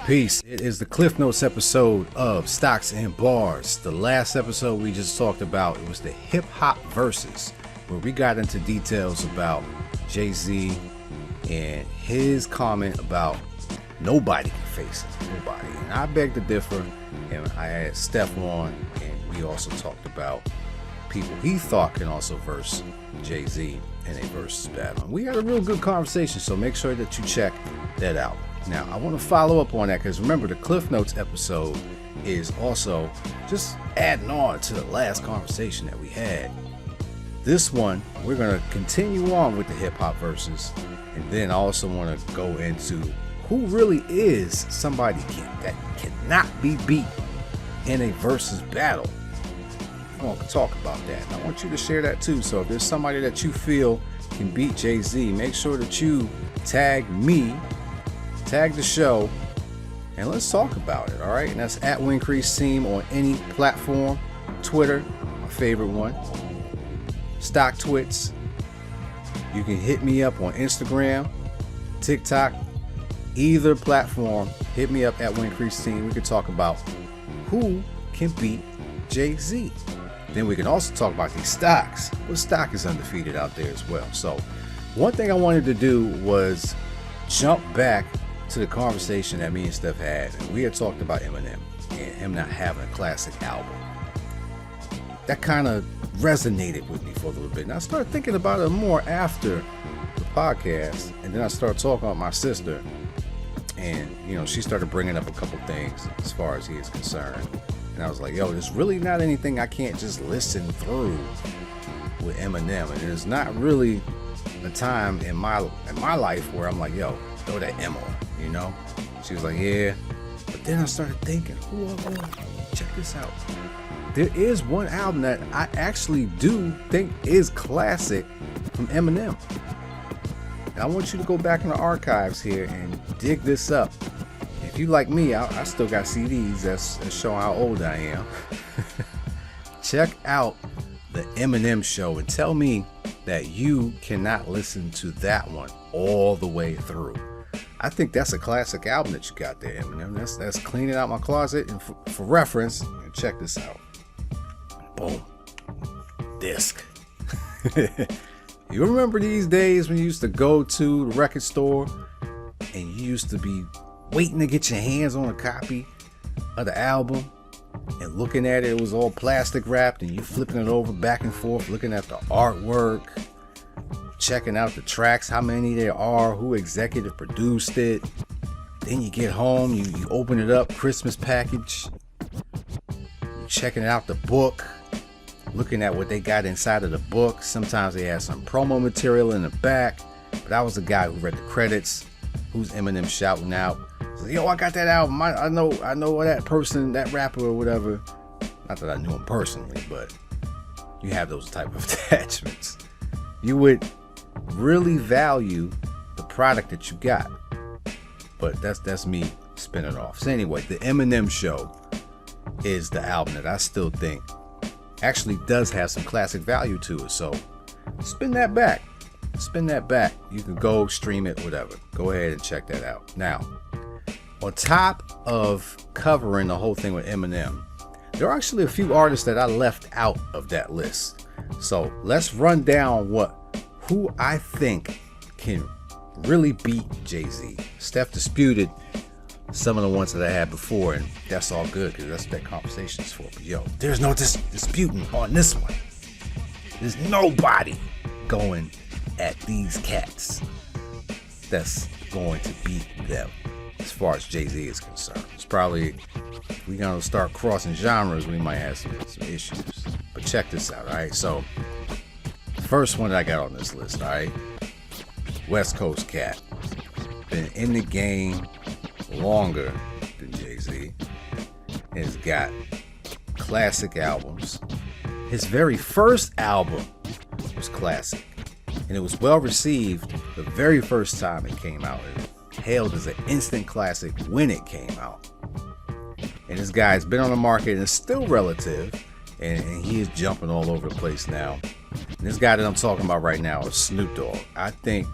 Peace. It is the Cliff Notes episode of Stocks and Bars. The last episode we just talked about, it was the hip hop Verzuz, where we got into details about Jay-Z and his comment about nobody can face it, nobody. And I beg to differ, and I had Steph on, and we also talked about people he thought can also verse Jay-Z in a Verzuz battle. We had a real good conversation, so make sure that you check that out. Now, I want to follow up on that because remember, the Cliff Notes episode is also just adding on to the last conversation that we had. This one, we're going to continue on with the hip hop Verzuz, and then I also want to go into who really is somebody that cannot be beat in a Verzuz battle. We're going to talk about that. And I want you to share that too. So if there's somebody that you feel can beat Jay-Z, make sure that you tag me, tag the show, and let's talk about it. All right, and that's at Wincrease Team on any platform. Twitter, my favorite one. Stock Twits. You can hit me up on Instagram, TikTok, either platform. Hit me up at Wincrease Team. We can talk about who can beat Jay-Z. Then we can also talk about these stocks. What stock is undefeated out there as well? So one thing I wanted to do was jump back to the conversation that me and Steph had. And we had talked about Eminem and him not having a classic album. That kind of resonated with me for a little bit. And I started thinking about it more after the podcast. And then I started talking with my sister. And, you know, she started bringing up a couple things as far as he is concerned. And I was like, yo, there's really not anything I can't just listen through with Eminem. And there's not really a time in my life where I'm like, yo, throw that M on, you know? She was like, yeah. But then I started thinking, check this out. There is one album that I actually do think is classic from Eminem. And I want you to go back in the archives here and dig this up. If you like me, I still got CDs that's showing how old I am. Check out the Eminem show and tell me that you cannot listen to that one all the way through. I think that's a classic album that you got there, Eminem. That's cleaning out my closet. And for reference, check this out. Boom. Disc. You remember these days when you used to go to the record store and you used to be waiting to get your hands on a copy of the album and looking at it, it was all plastic wrapped and you flipping it over back and forth, looking at the artwork, checking out the tracks, how many there are, who executive produced it. Then you get home, you open it up, Christmas package, you checking out the book, looking at what they got inside of the book. Sometimes they had some promo material in the back, but I was the guy who read the credits, who's Eminem shouting out, yo, I got that album, I know that person, that rapper or whatever. Not that I knew him personally, but you have those type of attachments. You would really value the product that you got. But that's me spinning off. So anyway, the Eminem show is the album that I still think actually does have some classic value to it. So spin that back. You can go stream it, whatever. Go ahead and check that out. Now, on top of covering the whole thing with Eminem, there are actually a few artists that I left out of that list. So let's run down who I think can really beat Jay-Z. Steph disputed some of the ones that I had before, and that's all good because that's what that conversation is for. But yo, there's no disputing on this one. There's nobody going at these cats that's going to beat them as far as Jay-Z is concerned. It's probably, if we're gonna start crossing genres, we might have some issues. But check this out, all right? So first one that I got on this list, all right? West Coast cat. Been in the game longer than Jay-Z. Has got classic albums. His very first album was classic. And it was well received the very first time it came out. It was hailed as an instant classic when it came out. And this guy's been on the market and is still relative. And he is jumping all over the place now. And this guy that I'm talking about right now is Snoop Dogg. I think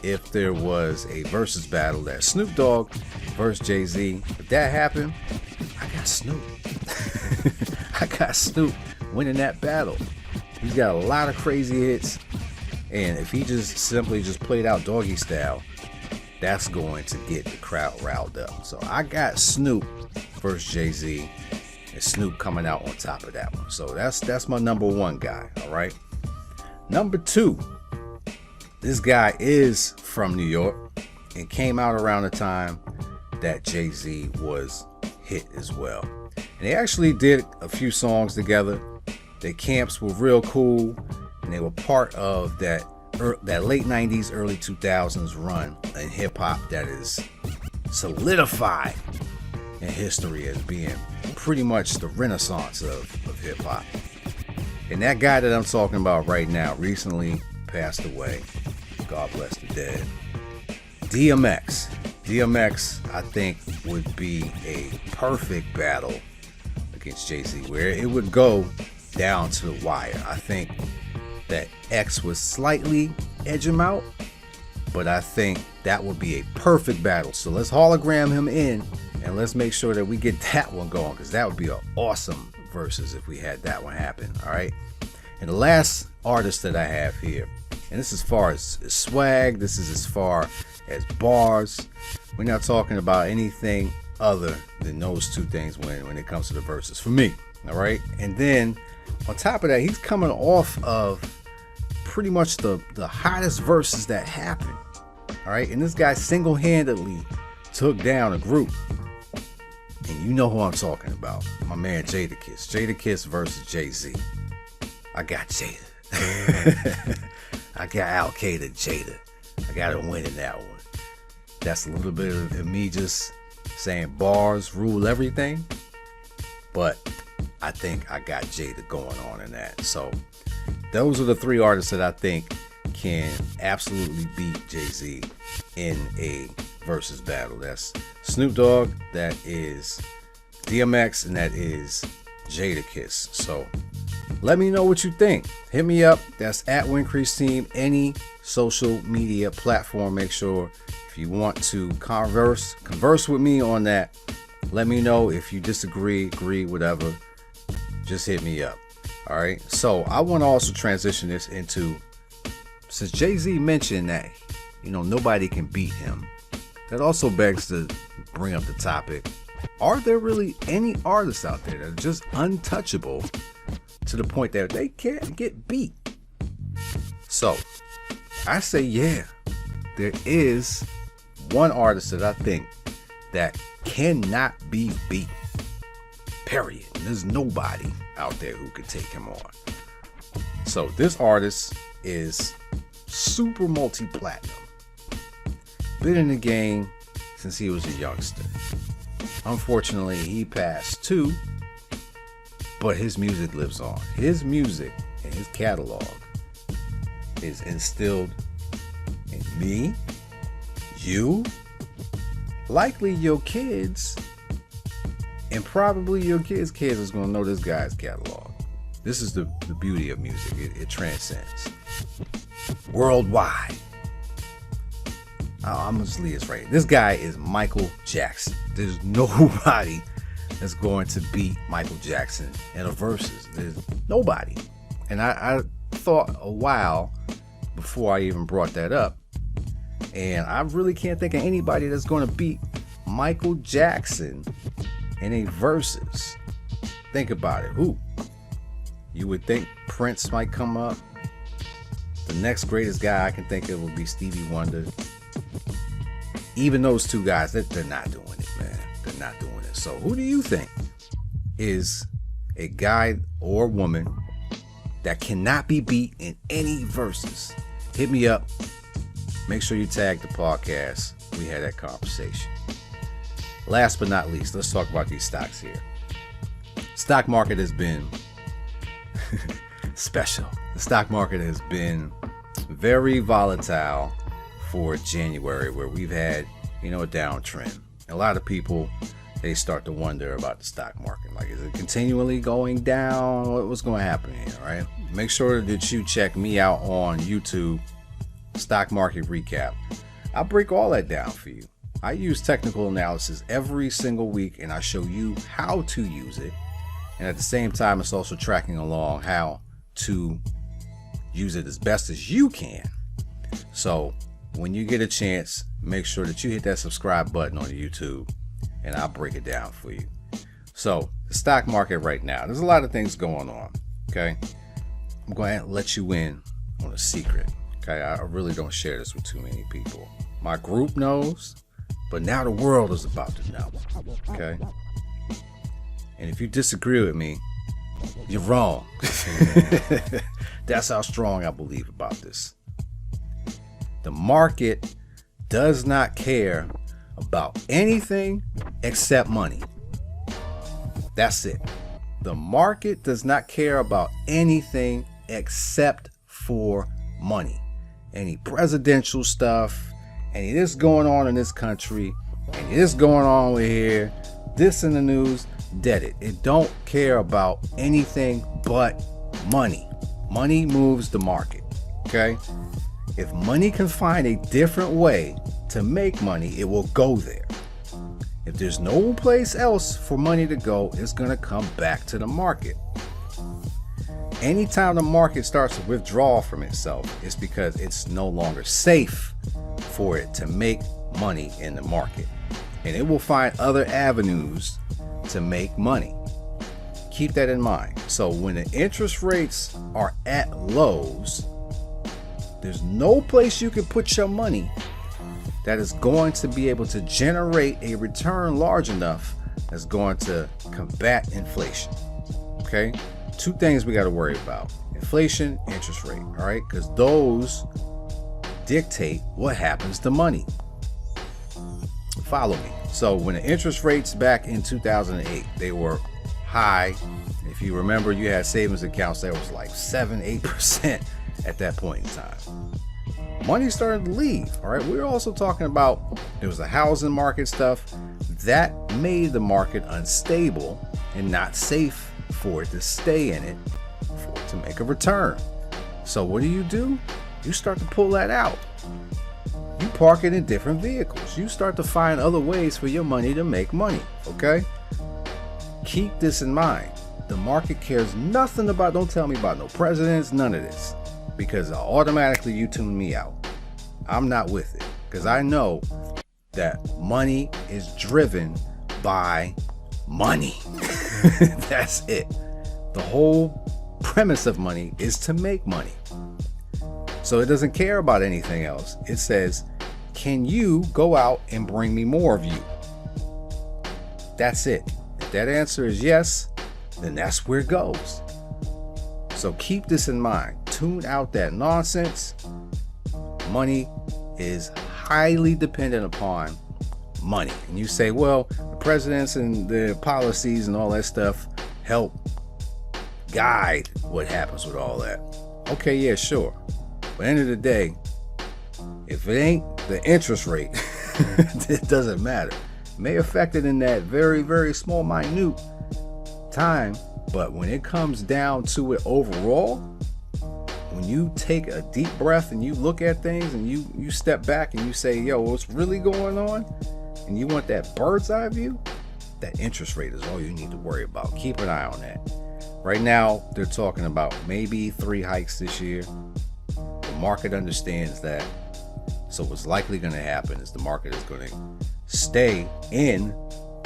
if there was a versus battle that Snoop Dogg versus Jay-Z. If that happened, I got Snoop. I got Snoop winning that battle. He's got a lot of crazy hits, and if he just simply played out doggy style, that's going to get the crowd riled up. So I got Snoop versus Jay-Z, and Snoop coming out on top of that one. So that's my number one guy. All right. Number two, this guy is from New York and came out around the time that Jay-Z was hit as well. And they actually did a few songs together. Their camps were real cool, and they were part of that late 90s, early 2000s run in hip hop that is solidified in history as being pretty much the renaissance of hip hop. And that guy that I'm talking about right now recently passed away. God bless the dead. DMX. DMX, I think, would be a perfect battle against Jay-Z, where it would go down to the wire. I think that X would slightly edge him out, but I think that would be a perfect battle. So let's hologram him in, and let's make sure that we get that one going, because that would be an awesome versus if we had that one happen. All right. And the last artist that I have here, and this is as far as swag, this is as far as bars. We're not talking about anything other than those two things when it comes to the verses for me. All right. And then on top of that, he's coming off of pretty much the hottest verses that happened. All right. And this guy single-handedly took down a group. And you know who I'm talking about. My man Jadakiss. Jadakiss versus Jay-Z. I got Jada. I got Al-Qaeda Jada. I got to win in that one. That's a little bit of me just saying bars rule everything. But I think I got Jada going on in that. So those are the three artists that I think can absolutely beat Jay-Z in a versus battle. That's Snoop Dogg, that is DMX, and that is Jadakiss. So let me know what you think. Hit me up. That's at Wincrease Team. Any social media platform. Make sure if you want to converse with me on that. Let me know. If you disagree, agree, whatever, just hit me up. All right. So I want to also transition this into, since Jay-Z mentioned that, nobody can beat him. That also begs to bring up the topic. Are there really any artists out there that are just untouchable to the point that they can't get beat? So I say, yeah, there is one artist that I think that cannot be beat. Period. There's nobody out there who could take him on. So this artist is super multi-platinum. Been in the game since he was a youngster. Unfortunately, he passed too, but his music lives on. His music and his catalog is instilled in me, you, likely your kids, and probably your kids' kids is going to know this guy's catalog. This is the beauty of music. It transcends worldwide. I'm just leave this right. This guy is Michael Jackson. There's nobody that's going to beat Michael Jackson in a versus. There's nobody. And I thought a while before I even brought that up. And I really can't think of anybody that's going to beat Michael Jackson in a versus. Think about it. Who? You would think Prince might come up. The next greatest guy I can think of would be Stevie Wonder. Even those two guys, they're not doing it, man. They're not doing it. So who do you think is a guy or woman that cannot be beat in any verses? Hit me up. Make sure you tag the podcast. We had that conversation. Last but not least, let's talk about these stocks here. Stock market has been special. The stock market has been very volatile for January, where we've had, a downtrend. A lot of people, they start to wonder about the stock market. Like, is it continually going down? What's going to happen here, right? Make sure that you check me out on YouTube stock market recap. I break all that down for you. I use technical analysis every single week, and I show you how to use it. And at the same time, it's also tracking along how to use it as best as you can. So when you get a chance, make sure that you hit that subscribe button on YouTube, and I'll break it down for you. So the stock market right now, there's a lot of things going on. Okay, I'm going to let you in on a secret. Okay, I really don't share this with too many people. My group knows, but now the world is about to know. Okay, and if you disagree with me, you're wrong. That's how strong I believe about this. The market does not care about anything except money. That's it. The market does not care about anything except for money. Any presidential stuff, any of this going on in this country, any of this going on over here, this in the news, dead it. It don't care about anything but money. Money moves the market. Okay? If money can find a different way to make money, it will go there. If there's no place else for money to go, it's going to come back to the market. Anytime the market starts to withdraw from itself, it's because it's no longer safe for it to make money in the market. And it will find other avenues to make money. Keep that in mind. So when the interest rates are at lows, there's no place you can put your money that is going to be able to generate a return large enough that's going to combat inflation. Okay? Two things we got to worry about: inflation, interest rate. All right? Because those dictate what happens to money. Follow me. So when the interest rates back in 2008, they were high. If you remember, you had savings accounts that was like 7-8% at that point in time. Money started to leave. All right, we were also talking about there was the housing market stuff that made the market unstable and not safe for it to stay in it, for it to make a return. So what do? You start to pull that out. You park it in different vehicles. You start to find other ways for your money to make money. Okay, keep this in mind. The market cares nothing about, don't tell me about no presidents, none of this, because automatically you tune me out. I'm not with it, because I know that money is driven by money. That's it. The whole premise of money is to make money. So it doesn't care about anything else. It says, can you go out and bring me more of you? That's it. If that answer is yes, then that's where it goes. So keep this in mind. Tune out that nonsense. Money is highly dependent upon money. And you say, well, the presidents and the policies and all that stuff help guide what happens with all that. Okay, yeah, sure. But at the end of the day, if it ain't the interest rate, it doesn't matter. It may affect it in that very, very small, minute time, but when it comes down to it overall, when you take a deep breath and you look at things and you step back and you say, yo, what's really going on? And you want that bird's eye view, that interest rate is all you need to worry about. Keep an eye on that. Right now, they're talking about maybe 3 hikes this year. The market understands that. So what's likely going to happen is the market is going to stay in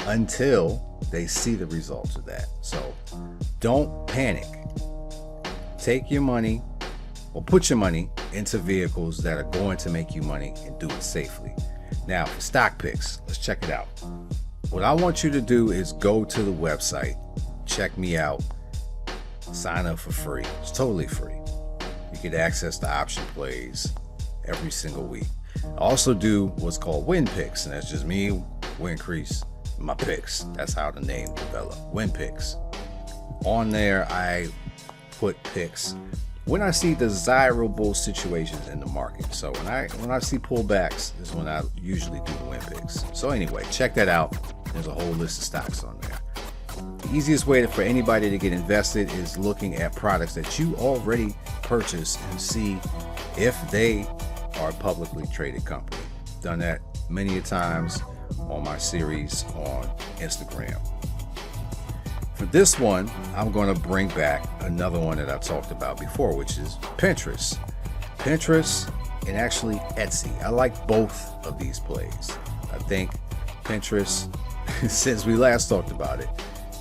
until they see the results of that. So don't panic. Take your money, or put your money into vehicles that are going to make you money, and do it safely. Now, for stock picks, let's check it out. What I want you to do is go to the website, check me out, sign up for free. It's totally free. You get access to option plays every single week. I also do what's called win picks, and that's just me, win increase my picks. That's how the name developed. Win picks. On there, I put picks when I see desirable situations in the market. So when I see pullbacks is when I usually do the win picks. So anyway, check that out. There's a whole list of stocks on there. The easiest way for anybody to get invested is looking at products that you already purchased and see if they are a publicly traded company. Done that many a times on my series on Instagram. For this one, I'm going to bring back another one that I talked about before, which is Pinterest. Pinterest and actually Etsy. I like both of these plays. I think Pinterest, since we last talked about it,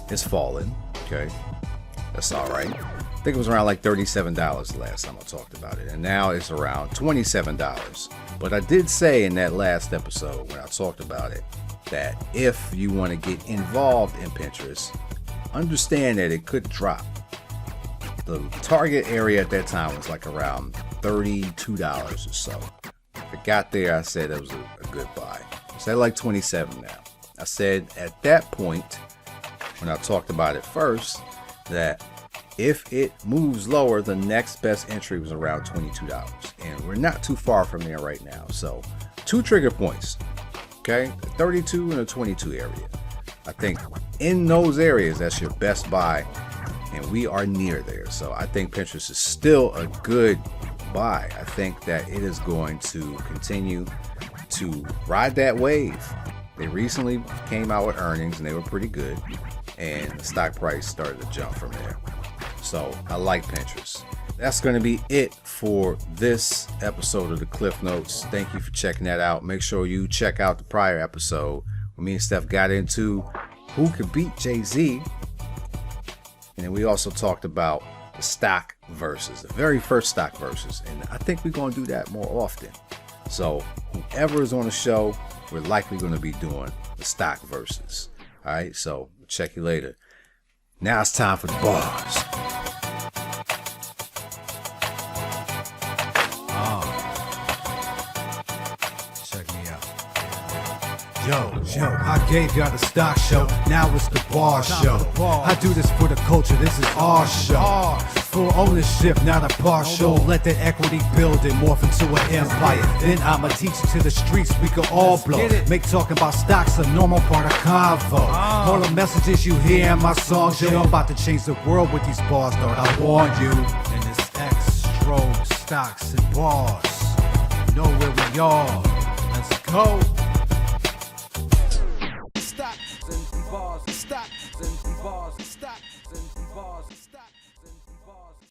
has fallen. Okay, that's all right. I think it was around like $37 the last time I talked about it, and now it's around $27. But I did say in that last episode when I talked about it that if you want to get involved in Pinterest, understand that it could drop. The target area at that time was like around $32 or so. If it got there, I said it was a good buy. It's at like 27 now. I said at that point, when I talked about it first, that if it moves lower, the next best entry was around $22. And we're not too far from there right now. So 2 trigger points, okay? The 32 and the 22 area. I think in those areas, that's your best buy. And we are near there. So I think Pinterest is still a good buy. I think that it is going to continue to ride that wave. They recently came out with earnings and they were pretty good. And the stock price started to jump from there. So I like Pinterest. That's going to be it for this episode of the Cliff Notes. Thank you for checking that out. Make sure you check out the prior episode where me and Steph got into who could beat Jay-Z. And then we also talked about the stock versus, the very first stock versus. And I think we're going to do that more often. So whoever is on the show, we're likely going to be doing the stock versus. All right, so check you later. Now it's time for the bars. Check me out. Yo, I gave y'all the stock show. Now it's the bar show. I do this for the culture. This is our show. Full ownership, not a partial. Let that equity build and morph into an empire. Then I'ma teach it to the streets. We can all blow. Make talking about stocks a normal part of convo. All the messages you hear in my songs, yo, I'm about to change the world with these bars, though. I warn you. And it's X-tro, stocks and bars. You know where we are. Let's go.